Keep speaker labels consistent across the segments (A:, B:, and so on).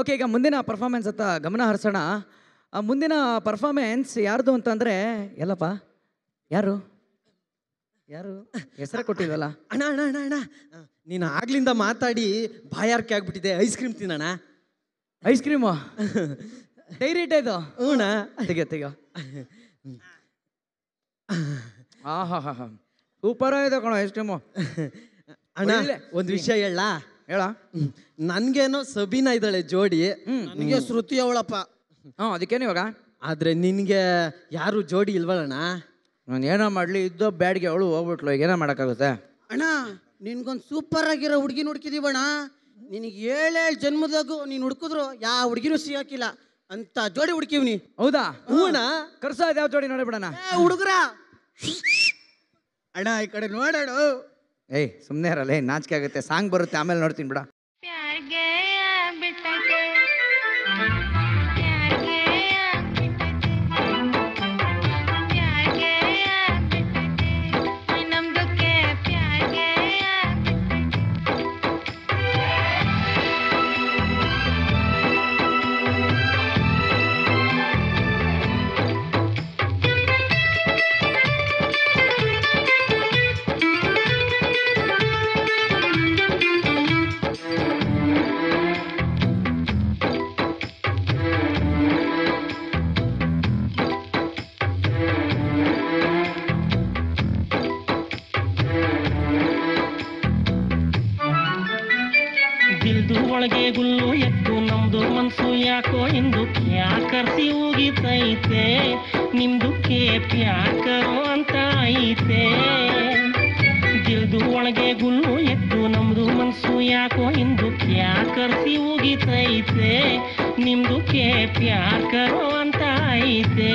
A: Okay, ಈಗ ಮುಂದಿನ performance ಅಂತ ಗಮನ ಹರಿಸೋಣ. ಮುಂದಿನ ಪರ್ಫಾರ್ಮೆನ್ಸ್ ಯಾರ್ದು ಅಂತಂದರೆ ಎಲ್ಲಪ್ಪ ಯಾರು ಯಾರು ಹೆಸರೇ ಕೊಟ್ಟಿಲ್ವಲ್ಲ?
B: ಅಣ್ಣ ಅಣ್ಣ ಅಣ್ಣ ಅಣ್ಣ ನೀನು ಆಗ್ಲಿಂದ ಮಾತಾಡಿ ಬಾಯಾರಿಕೆ ಆಗ್ಬಿಟ್ಟಿದೆ. ಐಸ್ ಕ್ರೀಮ್ ತಿನ್ನೋಣ.
A: ಐಸ್ ಕ್ರೀಮು ಡೈರಿ ಇದು?
B: ಹ್ಞೂಣ್ಣ.
A: ತೆಗಿಯೋ. ಹಾ ಸೂಪರ್ ಆಗಿದೆ ಕಣೋ ಐಸ್ ಕ್ರೀಮು.
B: ಅಣ್ಣ ಒಂದು ವಿಷಯ ಹೇಳ. ನನ್ಗೇನೋ ಸಬೀನಾ ಇದ್ದಾಳೆ ಜೋಡಿ, ನನಗೆ ಶ್ರುತಿ ಅವಳಪ್ಪ.
A: ಅದಕ್ಕೇನು ಇವಾಗ?
B: ಆದ್ರೆ ನಿನ್ಗೆ ಯಾರು ಜೋಡಿ ಇಲ್ವಲ್ಲಣ್ಣ?
A: ನಾನು ಏನೋ ಮಾಡ್ಲಿ, ಇದ್ದೋ ಬ್ಯಾಡ್ಗೆ ಅವಳು ಹೋಗ್ಬಿಟ್ಲು, ಈಗ ಏನೋ ಮಾಡೋಕ್ಕಾಗುತ್ತೆ?
C: ಅಣ್ಣ ನಿನ್ಗೊಂದು ಸೂಪರ್ ಆಗಿರೋ ಹುಡುಗಿನ ಹುಡುಕಿದೀವಣ್ಣ. ನಿನಗೆ 7 ಜನ್ಮದಾಗೂ ನೀನು ಹುಡುಕಿದ್ರು ಯಾವ ಹುಡುಗಿನೂ ಸಿಗಾಕಿಲ್ಲ ಅಂತ ಜೋಡಿ ಹುಡುಕಿವ್ನಿ.
A: ಹೌದಾ?
B: ಹೂಣ.
A: ಕರ್ಸ ಯಾವ ಜೋಡಿ ನೋಡಿಬಿಡೋಣ.
C: ಹುಡುಗರ ಅಣ್ಣ ಈ ಕಡೆ ನೋಡೋಣ.
A: ಏಯ್ ಸುಮ್ಮನೆ ಇರಲ್ಲ, ನಾಚಿಕೆ ಆಗುತ್ತೆ. ಸಾಂಗ್ ಬರುತ್ತೆ, ಆಮೇಲೆ ನೋಡ್ತೀನಿ ಬಿಡ.
D: ಒಳಗೆ ಗುಲ್ಲು ಎದ್ದು ನಮ್ದು ಮನ್ಸು ಯಾಕೋ ಎಂದು ಯಾಕರ್ಸಿ ಹೋಗಿತೈತೆ, ನಿಮ್ದು ಪ್ಯಾಕರೋ ಅಂತ ಐತೆ. ದಿಲ್ದು ಒಳಗೆ ಗುಲ್ಲು ಎದ್ದು ನಮ್ದು ಮನ್ಸು ಯಾಕೋ ಎಂದು ಯಾಕರ್ಸಿ ಹೋಗಿತೈತೆ, ನಿಮ್ದು ಪ್ಯಾಕರೋ ಅಂತ ಐತೆ.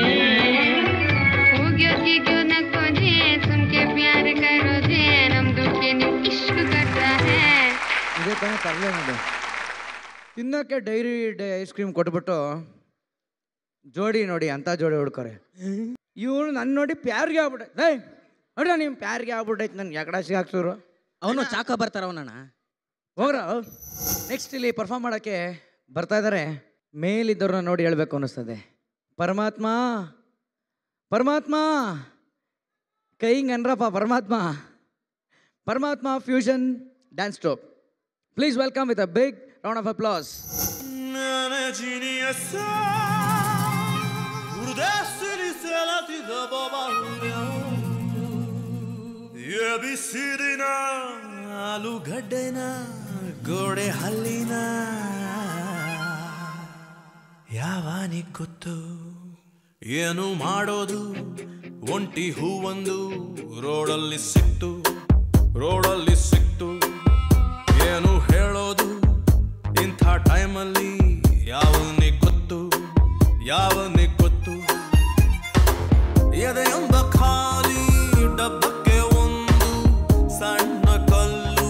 A: ಇದೇ ತಾನೇ ತರಲೇ ನೋಡು. ತಿನ್ನೋಕ್ಕೆ ಡೈರಿ ಐಸ್ ಕ್ರೀಮ್ ಕೊಟ್ಬಿಟ್ಟು ಜೋಡಿ ನೋಡಿ ಅಂತ ಜೋಡಿ ಹುಡ್ಕೋರೆ. ಇವಳು ನನ್ನ ನೋಡಿ ಪ್ಯಾರ್ಗೆ ಆಗ್ಬಿಟ್ಟೈತೆ. ನೋಡ್ರ ನೀವು ಪ್ಯಾರ್ಗೆ ಆಗ್ಬಿಟ್ಟೈತೆ. ನನ್ಗೆ ಯಾಕಡೆ ಹಾಕ್ಸೋರು
B: ಅವನು ಚಾಕ ಬರ್ತಾರ ಅವನಣ್ಣ.
A: ಹೋಗ್ರ. ನೆಕ್ಸ್ಟ್ ಇಲ್ಲಿ ಪರ್ಫಾರ್ಮ್ ಮಾಡೋಕ್ಕೆ ಬರ್ತಾ ಇದ್ದಾರೆ. ಮೇಲಿದ್ದವ್ರನ್ನ ನೋಡಿ ಹೇಳ್ಬೇಕು ಅನ್ನಿಸ್ತದೆ. ಪರಮಾತ್ಮ ಪರಮಾತ್ಮ ಕೈ ಹಿಂಗನ್ರಪ್ಪ. ಪರಮಾತ್ಮ ಪರಮಾತ್ಮ fusion dance troupe. Please welcome with a big round of applause.
E: ಆಲೂಗಡ್ಡೆನ ಗೋಡೆ ಹಲ್ಲಿನ ಯಾವಾನಿ ಗೊತ್ತು ಏನು ಮಾಡೋದು. ಒಂಟಿ ಹೂವೊಂದು ರೋಡಲ್ಲಿ ಸಿಕ್ತು ಏನು ಹೇಳೋದು ಇಂಥ ಟೈಮಲ್ಲಿ. ಯಾವನಿಗೆ ಗೊತ್ತು ಎದೆಯೊಂದ ಖಾಲಿ ಡಬ್ಬಕ್ಕೆ ಒಂದು ಸಣ್ಣ ಕಲ್ಲು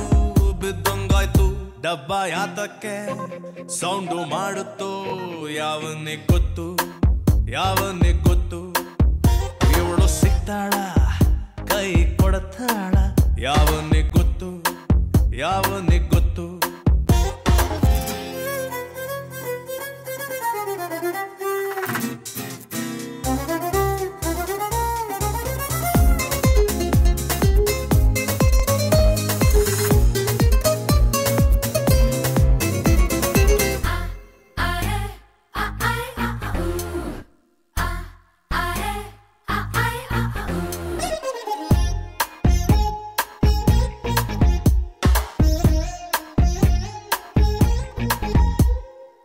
E: ಬಿದ್ದಂಗಾಯ್ತು. ಡಬ್ಬ ಯಾತಕ್ಕೆ ಸೌಂಡು ಮಾಡುತ್ತೋ ಯಾವನಿಗೆ ಗೊತ್ತು. ಇವಳು ಸಿಗ್ತಾಳ ಕೈ ಕೊಡತಾಳ ಯಾವನಿಗೆ ಗೊತ್ತು.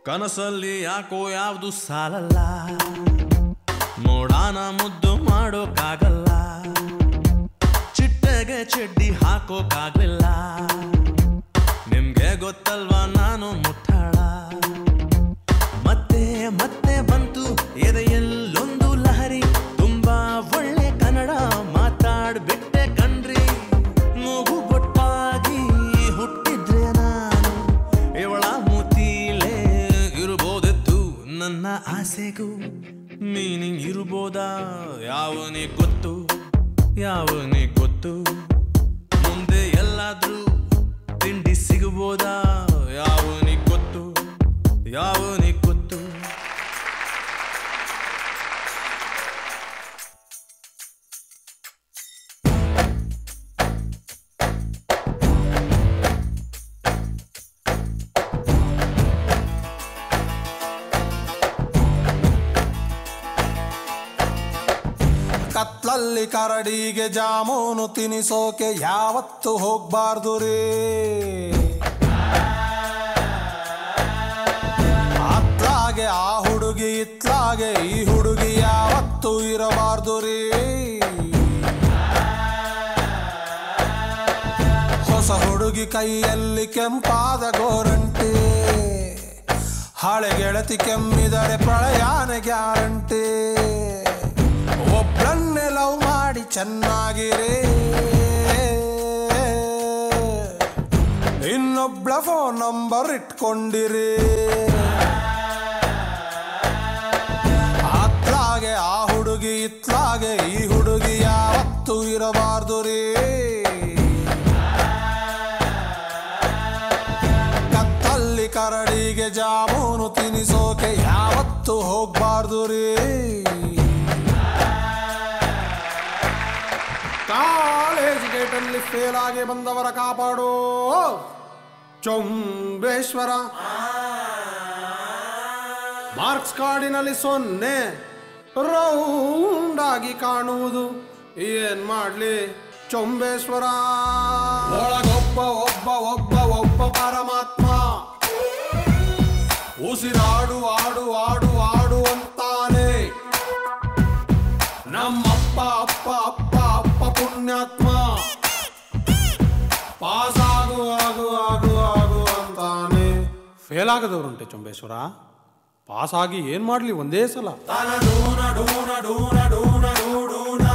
E: ಕನಸಲ್ಲಿ ಯಾಕೋ ಯಾವುದು ಸಾಲಲ್ಲ, ಮೋಡಾನ ಮುದ್ದು ಮಾಡೋಕ್ಕಾಗಲ್ಲ, ಚಿಟ್ಟೆಗೆ ಚಡ್ಡಿ ಹಾಕೋಕ್ಕಾಗಲಿಲ್ಲ. ನಿಮ್ಗೆ ಗೊತ್ತಲ್ವಾ ನಾನು ಮುಟ್ಟಾಳ. ಮತ್ತೆ ಮತ್ತೆ ಬಂತು ಎದೆಯಲ್ಲೊಂದು ಲಹರಿ. ತುಂಬಾ ಒಳ್ಳೆ ಕನ್ನಡ ಮಾತಾಡ್ಬಿಟ್ಟೆ ಕಣ್ರಿ. ಮೂಗು ಗೊಟ್ಟಾಗಿ ಹುಟ್ಟಿದ್ರೆ ನಾನು ಇವಳ ಮೂತಿಲೇ ಇರ್ಬೋದಿತ್ತು. ನನ್ನ ಆಸೆಗೂ ಮೀನಿಂಗ್ ಇರ್ಬೋದಾ ಯಾವನಿಗೆ ಗೊತ್ತು. ಮುಂದೆ ಎಲ್ಲಾದ್ರೂ ತಿಂಡಿ ಸಿಗಬೋದಾ ಯಾವನಿಗೆ ಗೊತ್ತು.
F: ಕತ್ತಲ್ಲಿ ಕರಡಿಗೆ ಜಾಮೂನು ತಿನಿಸೋಕೆ ಯಾವತ್ತು ಹೋಗ್ಬಾರ್ದು ರೀ. ಅತ್ಲಾಗೆ ಆ ಹುಡುಗಿ ಇತ್ಲಾಗೆ ಈ ಹುಡುಗಿ ಯಾವತ್ತು ಇರಬಾರ್ದು ರೀ. ಹೊಸ ಹುಡುಗಿ ಕೈಯಲ್ಲಿ ಕೆಂಪಾದ ಗೋರಂಟಿ, ಹಳೆ ಗೆಳತಿ ಕೆಮ್ಮಿದರೆ ಪ್ರಳಯಾನ ಗ್ಯಾರಂಟಿ. ಒಬ್ಬಳನ್ನೇ ಲವ್ ಮಾಡಿ ಚೆನ್ನಾಗಿರಿ, ಇನ್ನೊಬ್ಳ ಫೋನ್ ನಂಬರ್ ಇಟ್ಕೊಂಡಿರಿ. ಅತ್ಲಾಗೆ ಆ ಹುಡುಗಿ ಇತ್ಲಾಗೆ ಈ ಹುಡುಗಿ ಯಾವತ್ತು ಇರಬಾರ್ದು ರೀ. ಕತ್ತಲ್ಲಿ ಕರಡಿಗೆ ಜಾಮೂನು ತಿನಿಸೋಕೆ ಯಾವತ್ತು ಹೋಗ್ಬಾರ್ದು ರೀ. ಕಾಲೇಜ್ ಗೇಟಲ್ಲಿ ಫೇಲ್ ಆಗಿ ಬಂದವರ ಕಾಪಾಡೋ ಚೊಂಬೇಶ್ವರ. ಮಾರ್ಕ್ಸ್ ಕಾರ್ಡಿನಲ್ಲಿ 0 ರೌಂಡ್ ಆಗಿ ಕಾಣುವುದು ಏನ್ ಮಾಡ್ಲಿ ಚೊಂಬೇಶ್ವರ. ಒಳಗೊಬ್ಬ ಒಬ್ಬ ಒಬ್ಬ ಒಬ್ಬ ಪರಮಾತ್ಮ, ಉಸಿರಾಡು ಆಡು ಆಡು ಆಡು ಅಂತಾನೆ. ನಮ್ಮಪ್ಪ ಅಪ್ಪ ಅಪ್ಪ ಅಪ್ಪ ಪುಣ್ಯಾತ್ಮ, ಪಾಸ್ ಆಗು ಆಗು ಆಗು ಆಗು ಅಂತಾನೆ. ಫೇಲ್ ಆಗದವ್ರುಂಟೆ ಚೊಂಬೇಶ್ವರ, ಪಾಸ್ ಆಗಿ ಏನ್ ಮಾಡ್ಲಿ ಒಂದೇ ಸಲ. ತನಡೂನ ಡೂನ ಡೂನ ಡೂನ ಡೂಡೂನ,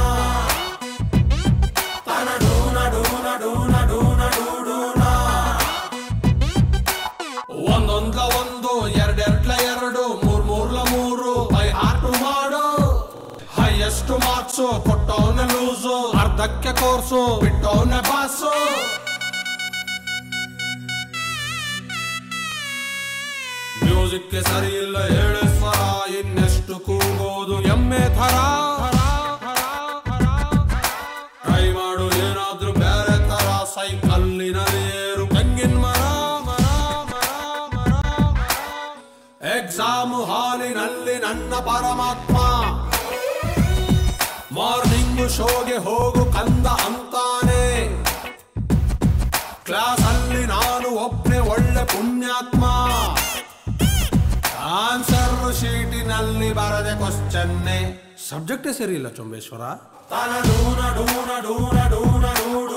F: ತನಡೂನ ಡೂನ ಡೂನ ಡೂನ ಡೂಡೂನ. ಒಂದೊಂದ್ಲ ಒಂದು, ಎರಡೆರಡ್ಲ ಎರಡು, ಮೂರ್ಲ ಮೂರು, ಬೈ ಹಾರ್ಟು ಮಾಡು. ಹೈಯೆಸ್ಟ್ ಮಾರ್ಕ್ಸು ಕೊಟ್ಟವನ ಲೂಸು, ಅರ್ಧಕ್ಕೆ ಕೋರ್ಸು ಬಿಟ್ಟವನ ಪಾಸು. ಮ್ಯೂಸಿಕ್ಗೆ ಸರಿ ಇಲ್ಲ ಹೇಳಿ ಸ್ವರ, ಇನ್ನೆಷ್ಟು ಕೂಗೋದು ಎಮ್ಮೆ ಥರ. ಟ್ರೈ ಮಾಡು ಏನಾದ್ರೂ ಬೇರೆ ತರ, ಸೈಕಲ್ಲಿನಲ್ಲಿ ಏರು ತೆಂಗಿನ ಮರ. ಎಕ್ಸಾಮ್ ಹಾಲಿನಲ್ಲಿ ನನ್ನ ಪರಮಾತ್ಮ, ಮಾರ್ನಿಂಗ್ ಶೋಗೆ ಹೋಗು ಕಂದ ಅಂತಾನೆ. ಕ್ಲಾಸ್ ಅಲ್ಲಿ ನಾನು ಒಬ್ಬನೇ ಒಳ್ಳೆ ಪುಣ್ಯಾತ್ಮ, ಆನ್ಸರ್ ಶೀಟಿನಲ್ಲಿ ಬರದೆ ಕ್ವಶ್ಚನ್ನೇ. ಸಬ್ಜೆಕ್ಟೇ ಸರಿ ಇಲ್ಲ ಚೊಂಬೇಶ್ವರ. ತನ ಡೂನ ಡೂನ ಡೂನ ಡೂನ ಡೂನ